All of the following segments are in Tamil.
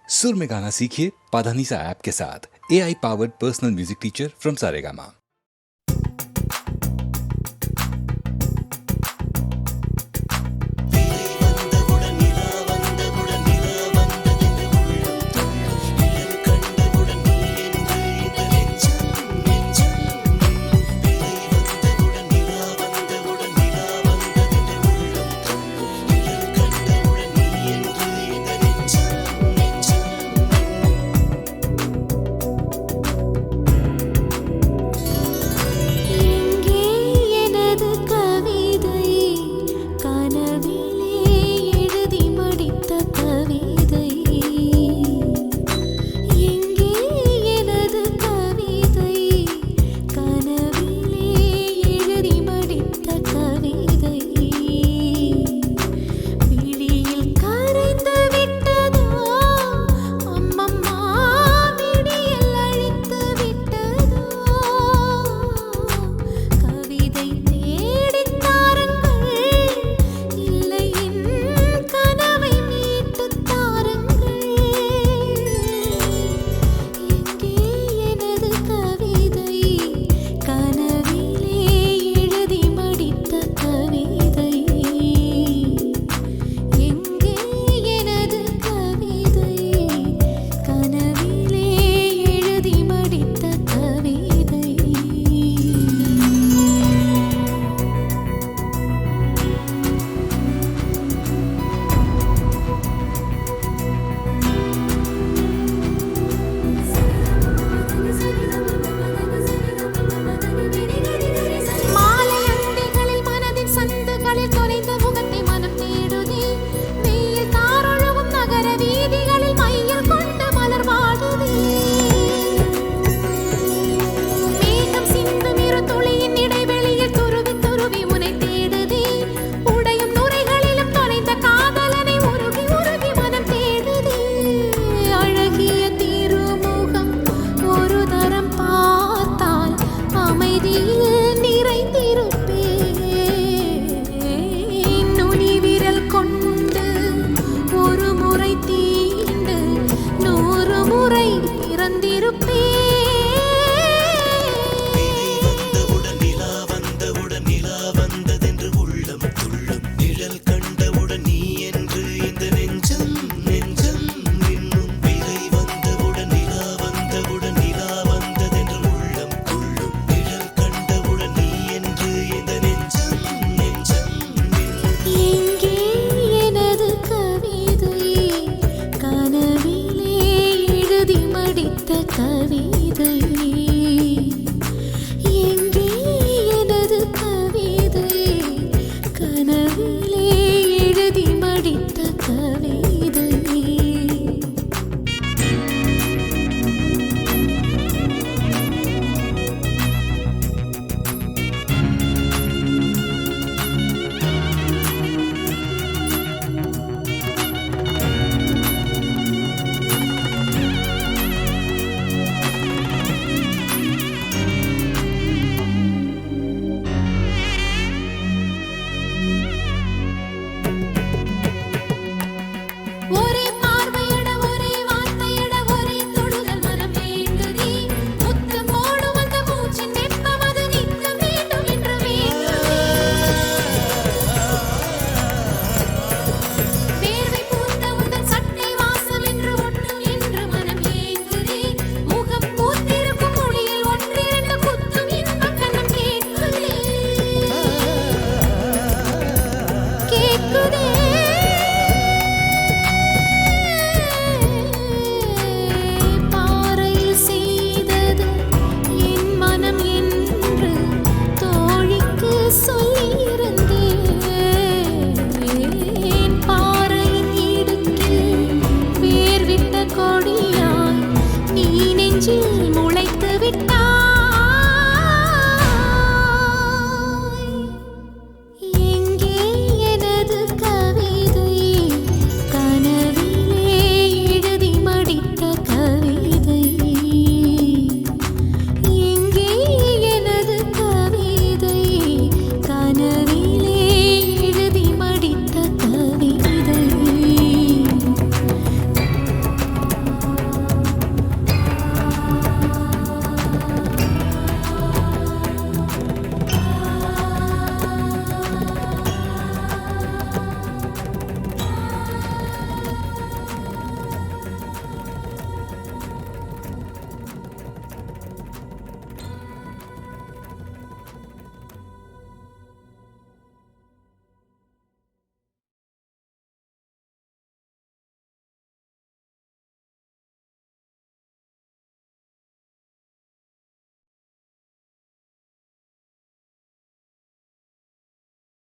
सुर में गाना सीखिए पाधानीसा ऐप के साथ। AI powered personal music teacher from Saregama.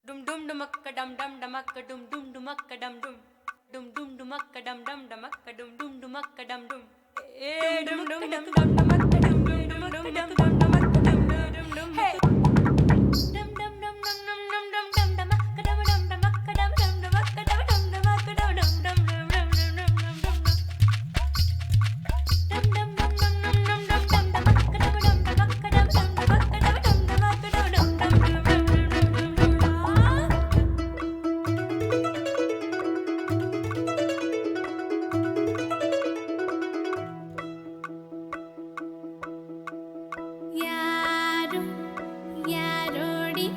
Dum dum dumakka dum dum dumakka dum dum dumakka dum dum dum dum dumakka dum dum dumakka dum dum dumakka dum dum dum dum dum dum dumakka dum dum dumakka dum dum dumakka dum dum dum hey dum dum dum dum dum dum dum dum dumakka dum dum dumakka dum dum dumakka dum dum dumakka dum dum dum dum dum dum dum dum dum dum dum dum dum dum dumakka dum dum dumakka dum dum dumakka dum dum dumakka dum dum dum dum யாரும் யாரோடி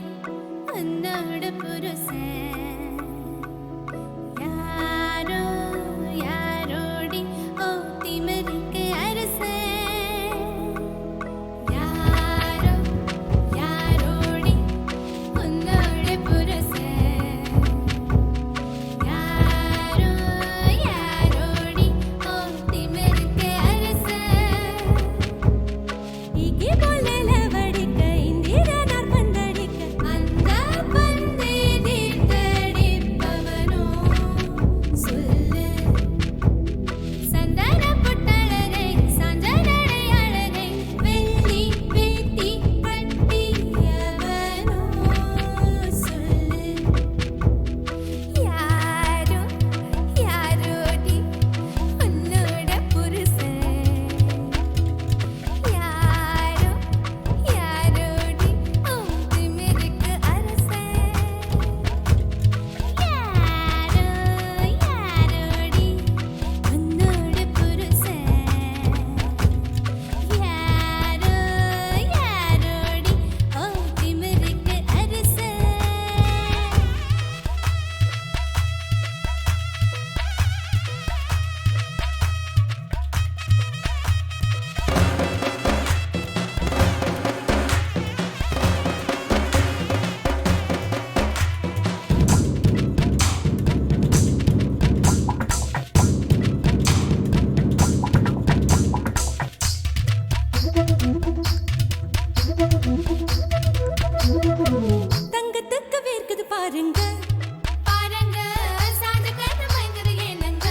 உன்னோட புருஷன் யாரோ யாரோடி ஓ திமிருக்கு அரசன் யாரோ யாரோடி உன்னோட புருஷன் யாரோ யாரோடி ஓ திமிருக்கு அரசன் இங்கே போலல வடிக்க இந்திரனார் பந்தடிக்க அந்த பந்தை தீர்த்தடிப்பவனோ சொல்லு சந்தன புட்டழகை சஞ்சனடை அழகை வெள்ளி வேட்டி கட்டியவனோ சொல்லு யாரோ யாரோடி உன்னோட புருஷன் யாரோ யாரோடி ஓ திமிருக்கு அரசன் யாரோ யாரோடி உன்னோட புருஷன் யாரோ யாரோடி ஓ திமிருக்கு அரசன் தங்கத்துக்கு வேர்க்குது பாருங்க பாருங்க சாந்து கண்ணு மயங்குது ஏனங்க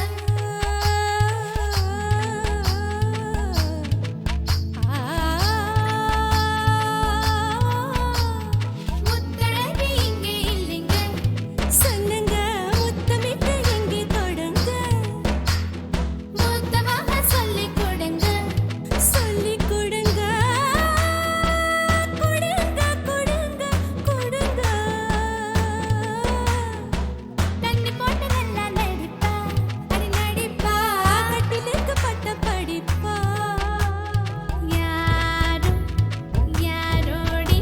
முத்தழகி இங்கே இல்லைங்க சொல்லுங்க முத்தமிட்டு எங்கே தொடங்க மொத்தமாக சொல்லிக் கொடுங்க சொல்லிக் கொடுங்க கொடுங்க கொடுங்க கொடுங்க தண்ணி போட்டு நல்லா நடிப்பா அடி நடிப்பா கட்டிலுக்கு பட்ட படிப்பா யாரோ யாரோடி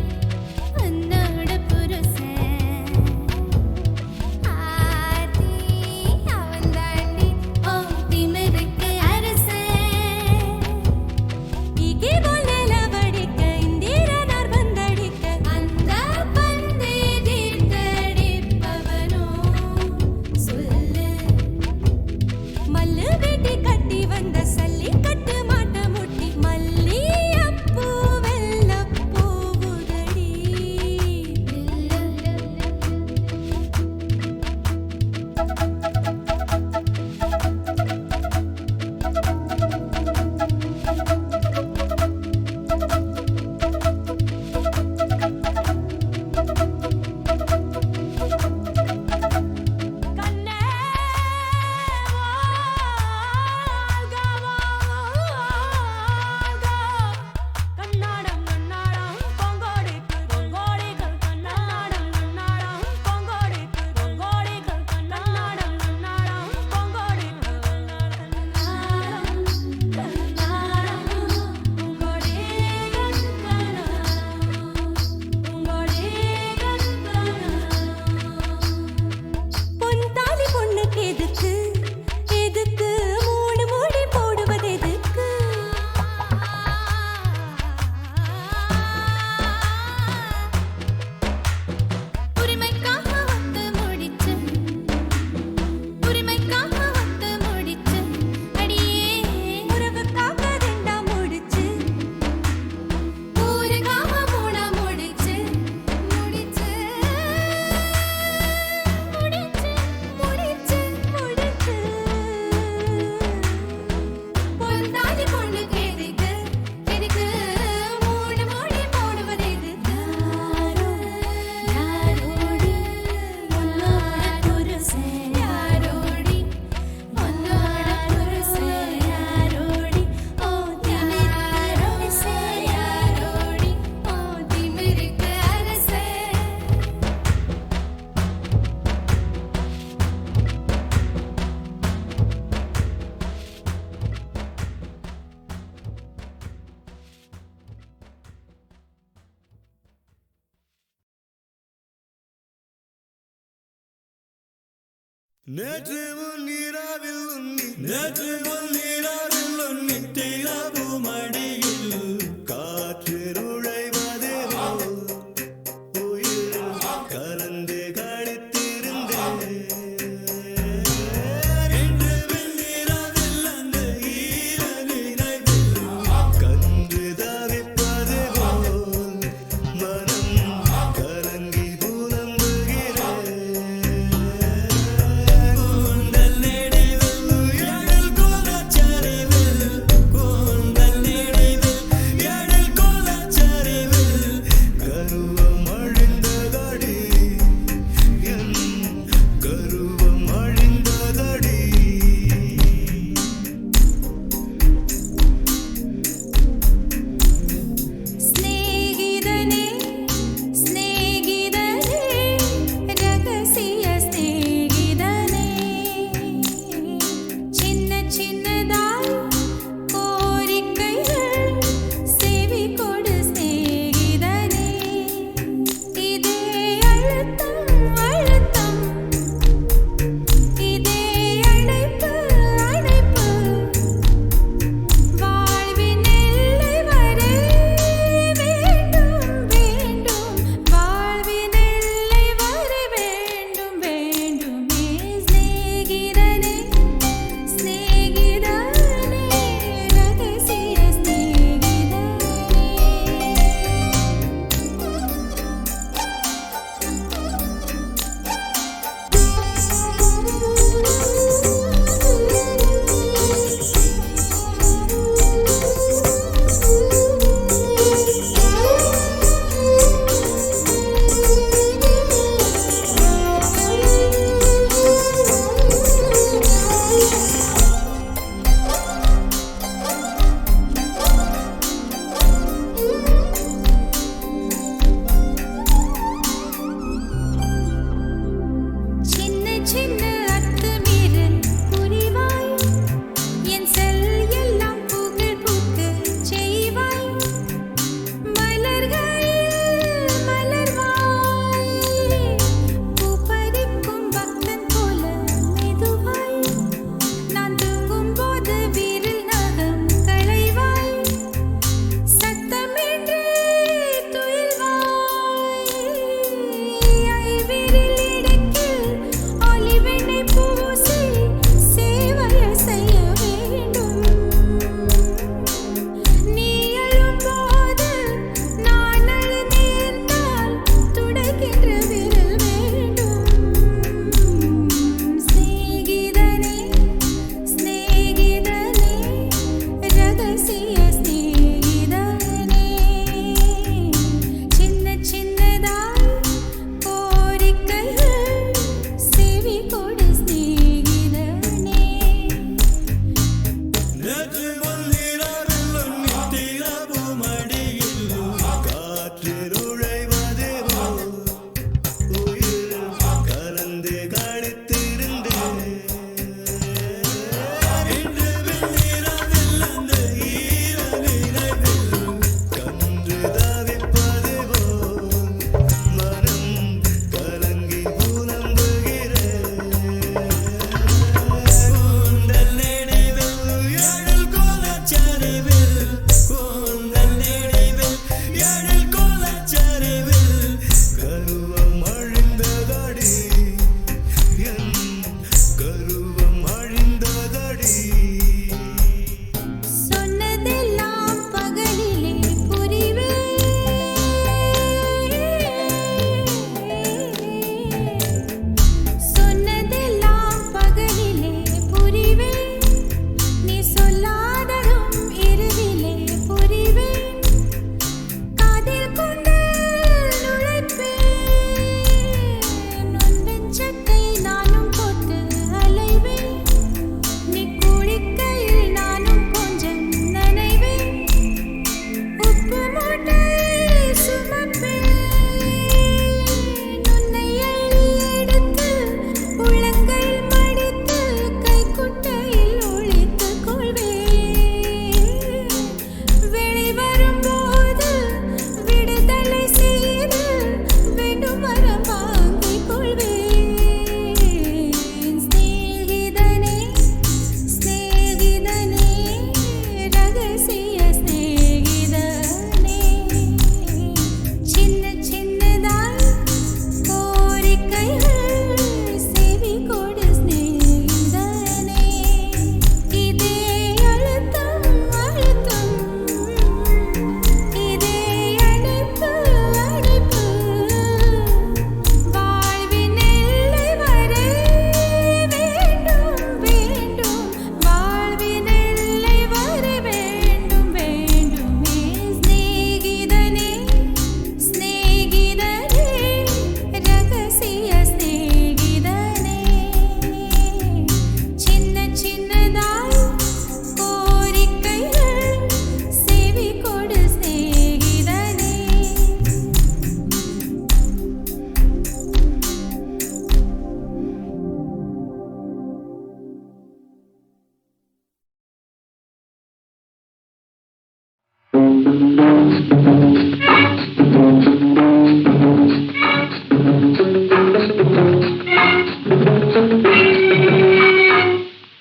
உன்னோட புருஷன் ஆதி அவன் தாண்டி ஓ திமிருக்கு அரசன் இங்கே போலல வடிக்க இந்திரனார் பந்தடிக்க அந்த பந்தை தீர்த்தடிப்பவனோ சொல்லு மல்லு வேட்டி கட்டி வந்த சல்லி கட்டு மாட்ட முட்டி மல்லியப்பூ வெள்ளப்பூ உதடி கண்ணே வாழ்க வாழ்க நேற்று முன்னிராவில் உன்னி திலபு மடியில் காற்று நுழைவதே உயிர் கலந்து கழித்திருந்தேன் என்று வெண்ணிராவில் அந்த ஈர நினைவில் கன்று தவிப்பது போல் மனம் கலங்கி புலம்புகிறேன் ஸ்நேகிதனே ஸ்நேகிதனே ரகசிய ஸ்நேகிதனே சின்ன சின்னதாய் கோரிக்கைகள் செவி கொடு ஸ்நேகிதனே இதே அழுத்தம் அழுத்தம் இதே அழைப்பு அழைப்பு வாழ்வின் எல்லை வரை வேண்டும் வேண்டும் வாழ்வின் எல்லை வரை வேண்டும் வேண்டுமே ஸ்நேகிதனே ஸ்நேகிதனே ரகசிய ஸ்நேகிதனே சின்ன சின்ன அத்துமீறல் புரிவாய் என் செல் எல்லாம் புகழ் பூக்க செய்வாய் மலர்களில் மலர்வாய் பூ பறிக்கும் பக்தன் போல மெதுவாய் நான் தூங்கும் போது விரல் நகம் களைவாய் சத்தமின்றி துயில்வாய் ஐவிரில் இடுக்கில் ஒளிவெண்ணை பூசி சேவையை செய்ய வேண்டும் நீ அழும்போது நான் அழ நேர்ந்தால் துடைக்கின்ற விரல் வேண்டும் ஸ்நேகிதனே ஸ்நேகிதனே ரகசிய ஸ்நேகிதனே சின்ன சின்னதாய் கோரிக்கைகள் செவி கொடு ஸ்நேகிதனே நேற்று முன்னிராவில் உன்னி திலபு மடியில் காற்று நுழைவதே போல் உயிர் கலந்து கழித்திருந்தேன் என்று வெண்ணிராவில் அந்த ஈர நினைவில் கன்று தவிப்பது போல் மனம் கலங்கி புலம்புகிறேன் கூந்தல் நினைவில் எழில்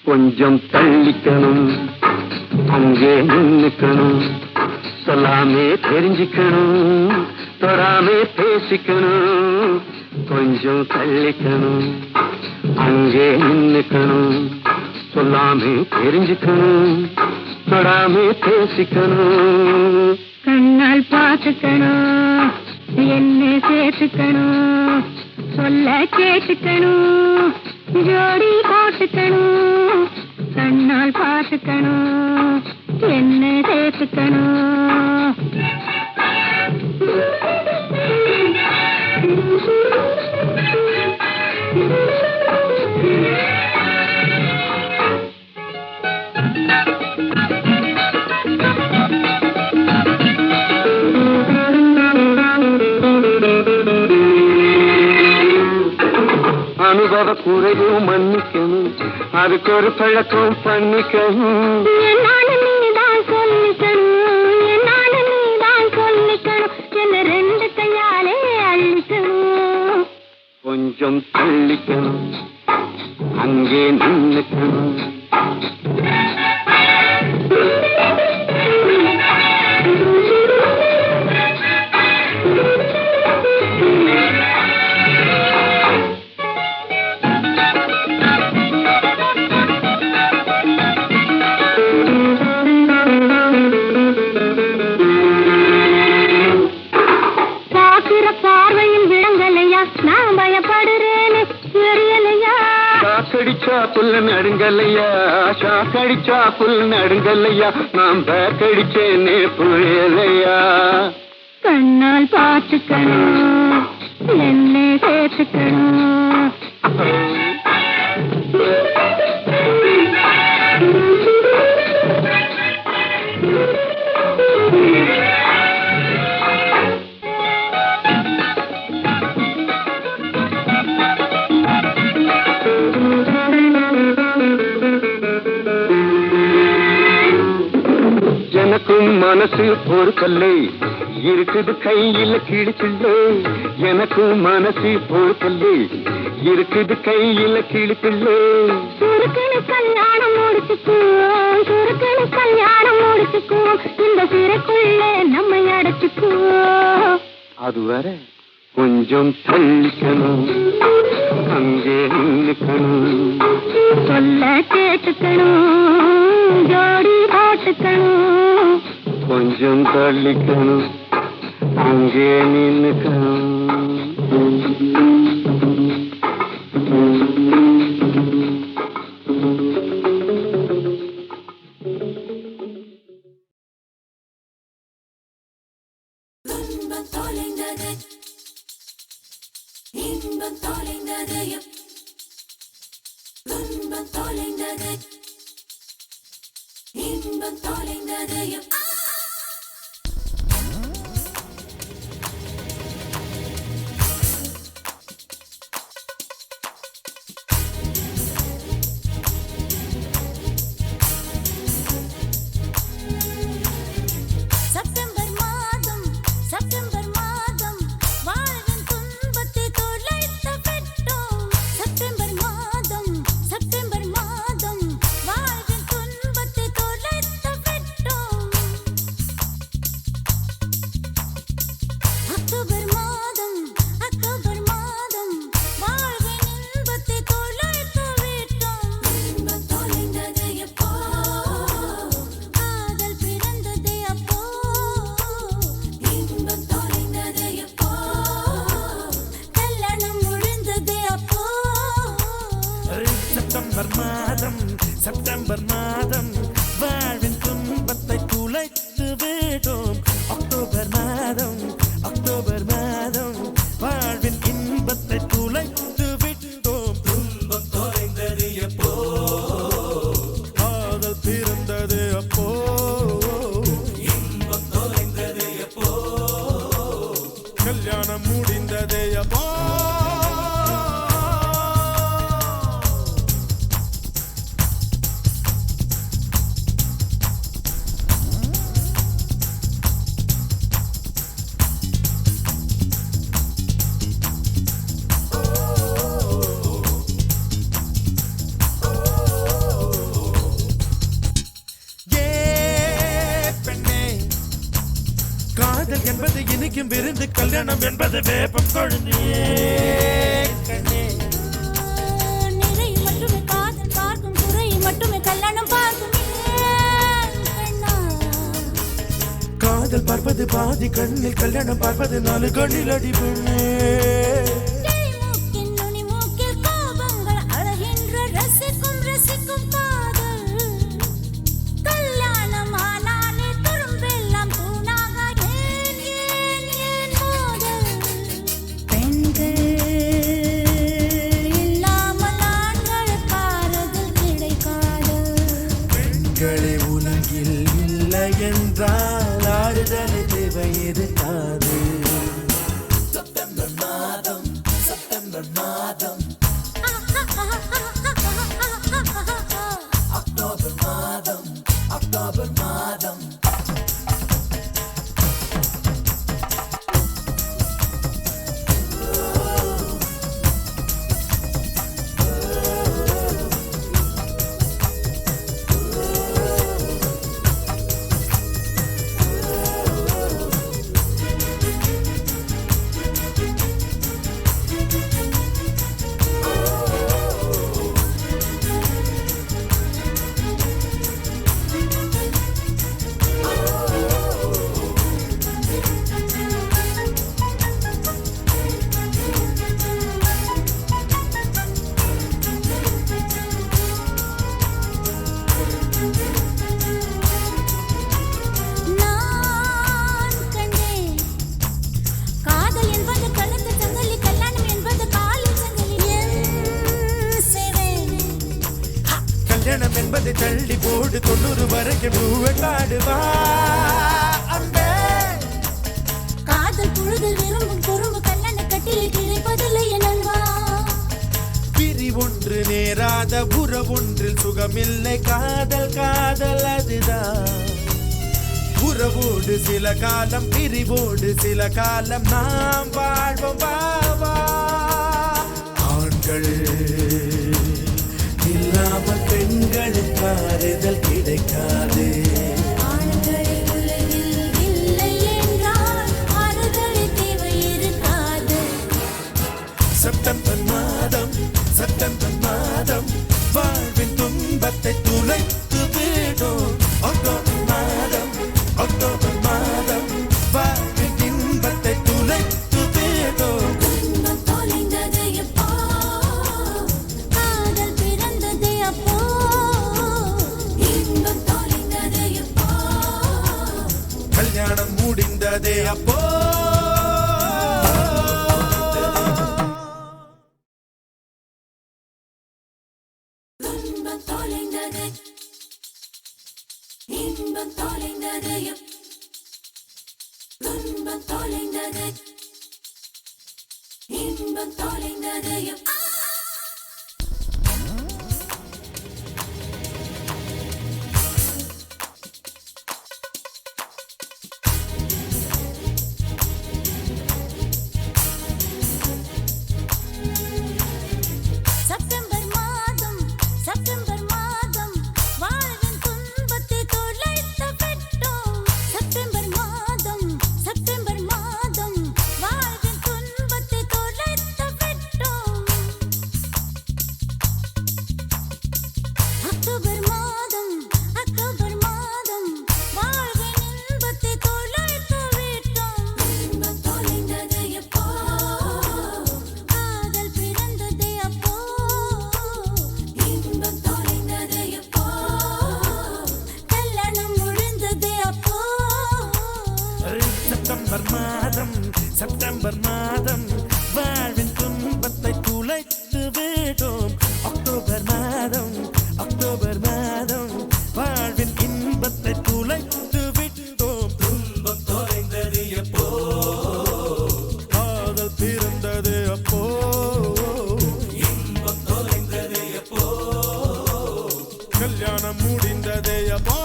கொஞ்சம் தள்ளிக்கணும், அங்கே நின்னுக்கணும், சொல்லாமே தெரிஞ்சுக்கணும், தொடாமே பேசிக்கணும். கொஞ்சம் தள்ளிக்கணும், அங்கே நின்னுக்கணும், சொல்லாமே தெரிஞ்சுக்கணும், தொடாமே பேசிக்கணும். கண்ணால் பார்த்துக்கணும், என்ன சேர்த்துக்கணும், சொல்ல கேட்டுக்கணும், ஜோடி போட்டுக்கணும். கண்ணால் பார்த்துக்கணும், என்ன சேர்த்துக்கணும். அனுபவ குறைவும் மன்னிக்கணும், அதுக்கு ஒரு பழக்கம் பண்ணிக்கணும். என்னாலும் நீதான் சொல்லிக்கணும், என்னாலும் நீதான் சொல்லிக்கணும், என்ன ரெண்டு கையாலே அள்ளிக்கணும். கொஞ்சம் தள்ளிக்கணும், அங்கே நின்னுக்கணும். ஷாக்கடிச்சா புல் நடுங்கல்லையா, ஷாக்கடிச்சா புல் நடுங்கல்லையா, நாம் பேக்கடிச்சேனே புரியலையா. கண்ணால் பார்த்துக்கணும், என்ன சேர்த்துக்கணும். எனக்கும் மனசு பொறுக்கல்லை, இருக்குது கையில கிழிப்பில்லை. எனக்கும் மனசு பொறுக்கல்லை, இருக்குது கையில கிழிப்பில்லை. சுருக்கனு கல்யாணம் முடிச்சுக்குவோம், சுருக்கனு கல்யாணம் முடிச்சுக்குவோம், இந்த சிறைக்குள்ளே நம்மை அடைச்சுக்குவோம். அதுவரை கொஞ்சம் தள்ளிக்கணும், அங்கே நின்னுக்கணும், சொல்ல கேட்டுக்கணும், ஜோடி போட்டுக்கணும். கொஞ்சம் தள்ளிக்கணும், அங்கே நின்னுக்கணும். இன்பம் தொலைந்தது, இன்பம் தொலைந்தது, இன்பம் தொலைந்தது, இன்பம் தொலைந்தது. செப்டம்பர் மாதம், செப்டம்பர் மாதம், வாழ்வின் துன்பத்தை தொலைத்த பெற்றோம். செப்டம்பர் மாதம், செப்டம்பர் மாதம், வாழ்வின் துன்பத்தை தொலைத்த பெற்றோம். காதல் என்பது இனிக்கும் விருந்து, கல்யாணம் என்பது வேப்பம் கொழுந்தியே கண்ணே. நிறை மட்டுமே காதல் பார்க்கும், குறை மட்டுமே கல்யாணம் பார்க்கும் கண்ணா. காதல் பார்ப்பது பாதி கண்ணில், கல்யாணம் பார்ப்பது 4 கண்ணில் அடி பெண்ணே. மூக்கின் நுனி மூக்கில் கோபங்கள் அழகின்ற ரசிக்கும் ரசிக்கும் காதல். கல்யாணம் ஆனாலே துரும்பெல்லாம் தூணாக ஏன் ஏன் ஏன் மோதல். பெண்கள் இல்லாமல் ஆண்களுக்கு ஆறுதல் கிடைக்காது. பெண்களே உலகில் இல்லை என்றால் ஆறுதல் தேவை இருக்காது. நான் கண்டேன் காதல் என்பது கழுத்து சங்கிலி, கல்யாணம் என்பது காலில் சங்கிலி. என் சிறை கல்யாணம் என்பதை தள்ளி போடு, 90 வரைக்கும் பூவை காடுவா அன்பே. காதல் புழுதில் விரும்பும் குறும்பு, கல்யாண கட்டில் கிடைப்பதில்லை எனவா. பிரி ஒன்று நேராத உறவொன்றில் சுகமில்லை, காதல் காதல் அதுதான். உறவோடு சில காலம், பிரிவோடு சில காலம், நாம் வாழ்வோம் பாவா. ஆண்கள் இல்லாமல் பெண்களுக்கு ஆறுதல் கிடைக்காது. ஆண்கள் உலகில் இல்லை என்றால் ஆறுதல் தேவை இருக்காது. செப்டம்பர் மாதம், செப்டம்பர் மாதம் வாழ்வின் துன்பத்தை துளைத்து விடும். அக்டோபர் மாதம், அக்டோபர் மாதம் வாழ்வின் இன்பத்தை துளைத்து விடும். துன்பம் தொலைந்தது எப்போ, காதல் பிறந்தது அப்போ. இன்பம் தொலைந்தது எப்போ, கல்யாணம் முடிந்ததே அப்போ. துன்பம் தொலைந்தது, இன்பம் தொலைந்தது எப்போ. துன்பம் தொலைந்தது, இன்பம் தொலைந்தது எப்போ. செப்டம்பர் மாதம், செப்டம்பர் மாதம் வாழ்வின் துன்பத்தை தொலைத்து விட்டோம். செப்டம்பர் மாதம், செப்டம்பர் மாதம் வாழ்வின் துன்பத்தை தொலைத்து விட்டோம். அக்டோபர் மாதம், அக்டோபர் மாதம் வாழ்வின் இன்பத்தை தொலைத்து விட்டோம். இன்பம் தொலைந்தது எப்போ, காதல் பிறந்தது அப்போ. இன்பம் தொலைந்தது எப்போ, கல்யாணம் முடிந்தது அப்போ. செப்டம்பர் மாதம், செப்டம்பர் மாதம் வாழ்வின் துன்பத்தை துளைத்து விடும். அக்டோபர் மாதம், அக்டோபர் மாதம் வாழ்வின் இன்பத்தை துளைத்து விட்டோம். துன்பம் தொலைந்தது எப்போ, காதல் பிறந்தது அப்போ. இன்பம் தொலைந்தது எப்போ, கல்யாணம் முடிந்தது அப்போ.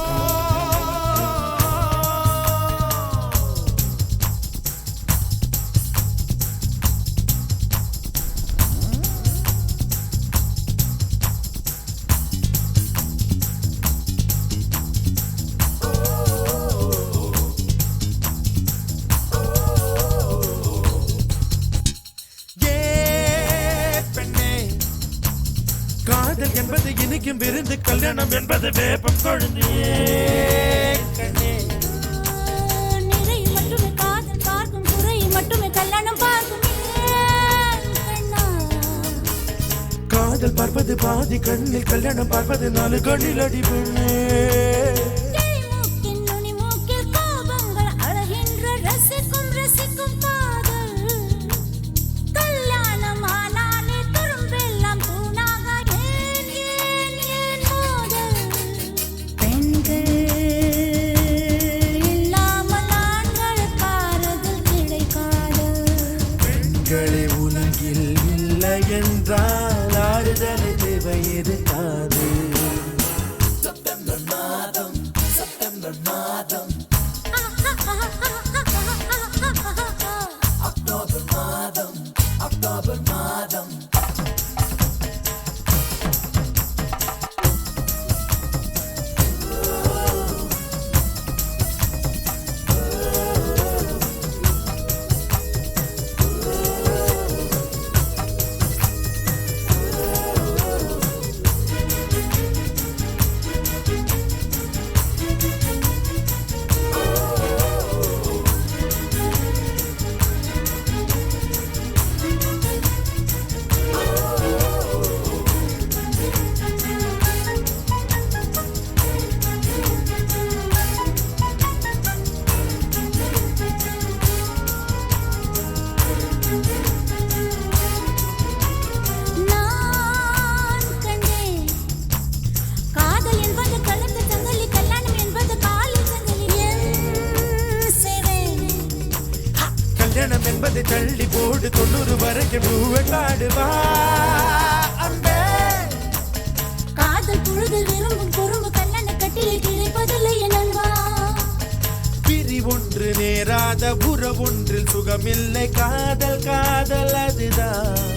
விருந்து கல்யாணம் என்பது வேப்பம் கொழுந்தியே கண்ணே. நிறை மட்டுமே காதல் பார்க்கும் குறை மட்டுமே கல்யாணம் பார்க்கும் கண்ணா. காதல் பார்ப்பது பாதி கண்ணில், கல்யாணம் பார்ப்பது 4 கண்ணில் அடி பெண்ணே. மூக்கின் நுனி மூக்கில் கோபங்கள் அழகின்ற ரசிக்கும் ரசிக்கும் காதல். கல்யாணம் ஆனாலே துரும்பெல்லாம் தூணாக ஏன் ஏன் ஏன் மோதல். பெண்கள் இல்லாமல் ஆண்களுக்கு ஆறுதல் கிடைக்காது. பெண்களே உலகில் இல்லை என்றால் ஆறுதல் தேவை இருக்காது. நான் கண்டேன் காதல் என்பது கழுத்து சங்கிலி, கல்யாணம் என்பது காலில் சங்கிலி. என் சிறை கல்யாணம் என்பதை தள்ளி போடு 90 வரைக்கும் பூவை காடுவா அன்பே. காதல் புழுதில் விரும்பும் குறும்பு கல்யாண கட்டிலில் கிடைப்பதில்லை என் அன்பா. பிரிவொன்று நேராத உறவொன்றில் சுகமில்லை. காதல் காதல் அதுதான்.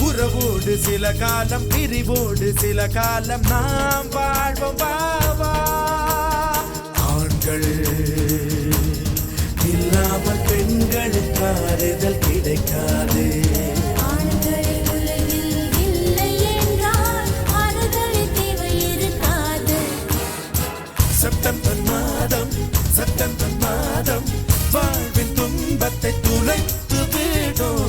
உறவோடு சில காலம், பிரிவோடு சில காலம் நாம் வாழ்வோம் பாவா. ஆண்கள் இல்லாமல் பெண்களுக்கு ஆறுதல் கிடைக்காது. ஆண்கள் உலகில் இல்லை என்றால் ஆறுதல் தேவை இருக்காது. செப்டம்பர் மாதம், செப்டம்பர் மாதம் வாழ்வின் துன்பத்தை துளைத்து விடும்.